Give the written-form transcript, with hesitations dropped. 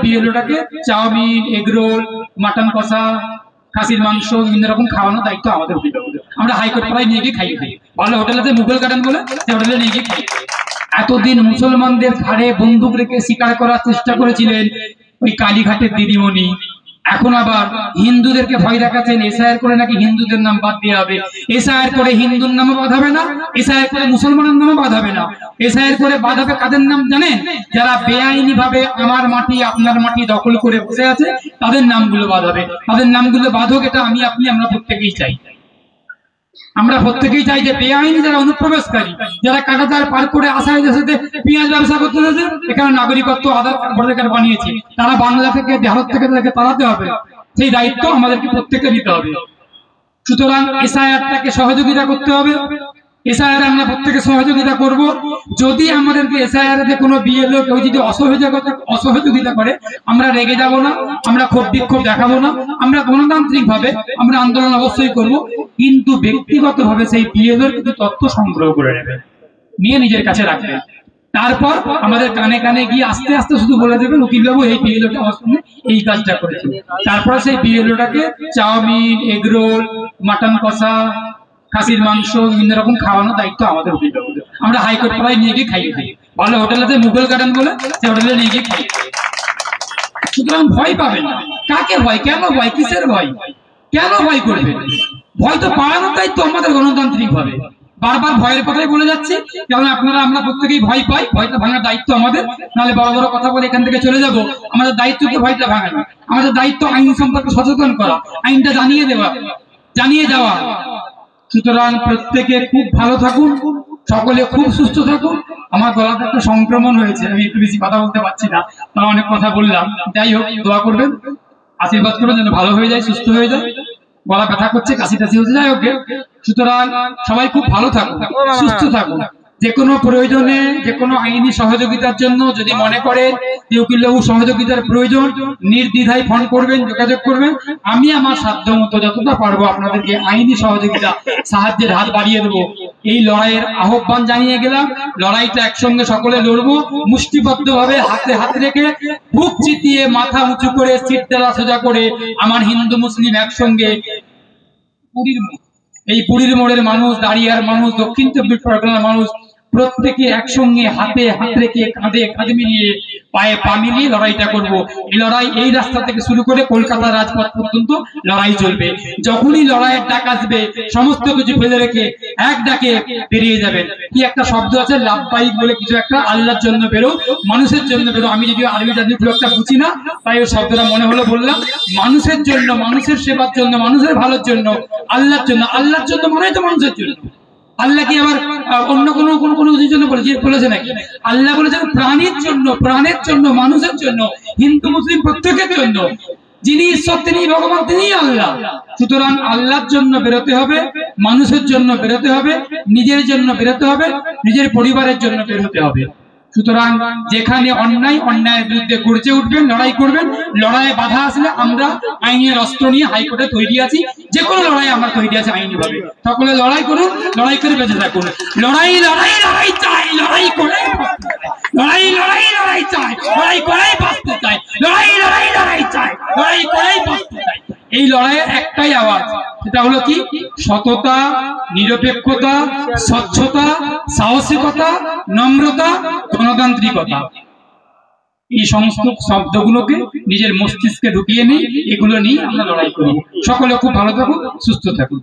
বিএলওটাকে chowmein, egg roll, mutton কষা, খাসির মাংস বিভিন্ন রকম খাওয়ানোর দায়িত্ব আমাদের উঠে। আমরা হাইকোর্ট পাড়ায় নিয়ে গিয়ে খাই, ভালো হোটেল আছে মুঘল গার্ডেন বলে, সেই হোটেলে নিয়ে গিয়ে খাই। এতদিন মুসলমানদের ঘাড়ে বন্দুক রেখে শিকার করার চেষ্টা করেছিলেন ওই কালীঘাটের দিদিমণি, এখন আবার হিন্দুদেরকে ভয় দেখাচ্ছেন এসআইআর করে নাকি হিন্দুদের নাম বাদ দেওয়া হবে। এসআইআর করে হিন্দুর নামও বাদ হবে না, এসআইআর করে মুসলমানের নামও বাদ হবে না। এসআইআর করে বাদ হবে কাদের নাম জানেন? যারা বেআইনি ভাবে আমার মাটি আপনার মাটি দখল করে বসে আছে তাদের নামগুলো বাদ হবে। তাদের নামগুলো বাদ হোক, এটা আমি আপনি আমরা প্রত্যেকেই চাই। আমরা প্রত্যেকেই চাই যে বেআইনি যারা অনুপ্রবেশকারী, যারা কাঁটাতার পার করে আসামিদের সাথে পেঁয়াজ ব্যবসা করতে চাইছে, এখানে নাগরিকত্ব আধার ভোটার কার্ড বানিয়েছে, তারা বাংলা থেকে ভারত থেকে তাদেরকে তাড়াতে হবে, সেই দায়িত্ব আমাদেরকে প্রত্যেককে নিতে হবে। সুতরাং এসআইআরটাকে সহযোগিতা করতে হবে, এসআইআর আমরা প্রত্যেকে সহযোগিতা করব। যদি আমাদেরকে এসআইআর কোনো বিএলও কেউ যদি অসহযোগিতা করে, আমরা রেগে যাব না, আমরা ক্ষোভ বিক্ষোভ দেখাবো না, আমরা গণতান্ত্রিক ভাবে আমরা আন্দোলন অবশ্যই করব, কিন্তু ব্যক্তিগত ভাবে সেই বিএলওর কিছু তথ্য সংগ্রহ করে নেবে, নিয়ে নিজের কাছে রাখবে। তারপর আমাদের কানে কানে গিয়ে আস্তে আস্তে শুধু বলে দেবেন উকিল বাবু এই বিএলওটা আমার সঙ্গে এই কাজটা করেছে। তারপর সেই বিএলওটাকে চাউমিন, এগরোল, মাটন কষা, খাসির মাংস বিভিন্ন রকম খাওয়ানোর দায়িত্ব আমাদের উঠে। আমরা হাইকোর্ট পাড়ায় নিয়ে গিয়ে খাই, ভালো হোটেল আছে মুঘল গার্ডেন বলে, সেই হোটেলে নিয়ে গিয়ে খাই। সুতরাং ভয় পাবেন না। কাকে ভয়? কেন ভয়? কিসের ভয়? কেন ভয় করবে? ভয় তো পাওয়ানোর দায়িত্ব আমাদের গণতান্ত্রিক ভাবে। বারবার ভয়ের কথাই বলে যাচ্ছি, কারণ আপনারা আমরা প্রত্যেকেই ভয় পাই, ভয়টা ভাঙার দায়িত্ব আমাদের। নাহলে বড় বড় কথা বলে এখান থেকে চলে যাব। আমাদের দায়িত্ব তো ভয়টা ভাঙানো, আমাদের দায়িত্ব আইন সম্পর্কে সচেতন করা, আইনটা জানিয়ে যাওয়া। সুতরাং প্রত্যেকে খুব ভালো থাকুন, সকলে খুব সুস্থ থাকুন। আমার গলাটা একটু সংক্রমণ হয়েছে, আমি একটু বেশি কথা বলতে পারছি না, তারা অনেক কথা বললাম। যাই হোক, দোয়া করবেন, আশীর্বাদ করবেন যেন ভালো হয়ে যায়, সুস্থ হয়ে যায়। গলা ব্যথা করছে, কাশি টাশি হচ্ছে, যাই হোক। সুতরাং সবাই খুব ভালো থাকুন, সুস্থ থাকুন। যে কোনো প্রয়োজনে, যে কোনো আইনি সহযোগিতার জন্য যদি মনে করেন যে উকিলবাবু সহযোগিতার প্রয়োজন, নির্দ্বিধায় ফোন করবেন, যোগাযোগ করবেন। আমি আমার সাধ্য মতো যতটা পারবো আপনাদেরকে আইনি সহযোগিতা, সাহায্যের হাত বাড়িয়ে দেবো। এই লড়াইয়ের আহ্বান জানিয়ে গেলাম। লড়াইটা একসঙ্গে সকলে লড়বো, মুষ্টিবদ্ধ ভাবে, হাতে হাত রেখে, বুক চিতিয়ে, মাথা উঁচু করে, সিট তেলা সোজা করে, আমার হিন্দু মুসলিম একসঙ্গে এই পুরীর মোড়ের মানুষ, দাঁড়িয়ার মানুষ, দক্ষিণ চব্বিশ পরগনার মানুষ প্রত্যেকে একসঙ্গে হাতে হাত রেখে, কাঁধে কাঁধ মিলিয়ে, পায়ে পা মিলিয়ে লড়াইটা করব। এই লড়াই এই রাস্তা থেকে শুরু করে কলকাতা রাজপথ পর্যন্ত লড়াই চলবে। যখনই লড়াইয়ের ডাক আসবে, সমস্ত কিছু ফেলে রেখে এক ডাকে বেরিয়ে যাবেন। কি একটা শব্দ আছে, লাভবাহিক বলে কিছু একটা, আল্লাহর জন্য বেরো, মানুষের জন্য বেরো। আমি যদিও আরবি টারবি খুব একটা বুঝি না, তাই ওই শব্দটা মনে হলো বললাম। মানুষের জন্য, মানুষের সেবার জন্য, মানুষের ভালোর জন্য, আল্লাহর জন্য। আল্লাহর জন্য মানে তো মানুষের জন্য। আল্লাহ কি আবার অন্য কোনো কিছুর জন্য বলেছে নাকি? আল্লাহ বলেছেন প্রাণীর জন্য, প্রাণের জন্য, মানুষের জন্য, হিন্দু মুসলিম প্রত্যেকের জন্য। যিনি ঈশ্বর, তিনি ভগবান, তিনি আল্লাহ। সুতরাং আল্লাহর জন্য বেরোতে হবে, মানুষের জন্য বেরোতে হবে, নিজের জন্য বেরোতে হবে, নিজের পরিবারের জন্য বেরোতে হবে। সুতরাং যেখানে অন্যায়, অন্যায়ের বিরুদ্ধে গর্জে উঠবেন, লড়াই করবেন। লড়াইয়ে বাধা আসলে আমরা আইনের অস্ত্র নিয়ে হাইকোর্টে তৈরি আছি। যে কোনো লড়াই আমরা তৈরি আছি আইনি ভাবে। সকলে লড়াই করুন, লড়াই করে বেঁচে থাকুন। লড়াই লড়াই লড়াই চাই, লড়াই করে লড়াই লড়াই লড়াই চাই, লড়াই করেই বাঁচতে চাই, লড়াই লড়াই লড়াই চাই, লড়াই করেই বাঁচতে চাই। এই লড়াইয়ের একটাই আওয়াজ, সেটা হলো কি? সততা, নিরপেক্ষতা, স্বচ্ছতা, সাহসিকতা, নম্রতা, গণতান্ত্রিকতা। এই সমস্ত শব্দগুলোকে নিজের মস্তিষ্কে ঢুকিয়ে নিই, এগুলো নিয়ে আমরা লড়াই করি। সকলে খুব ভালো থাকুন, সুস্থ থাকুন।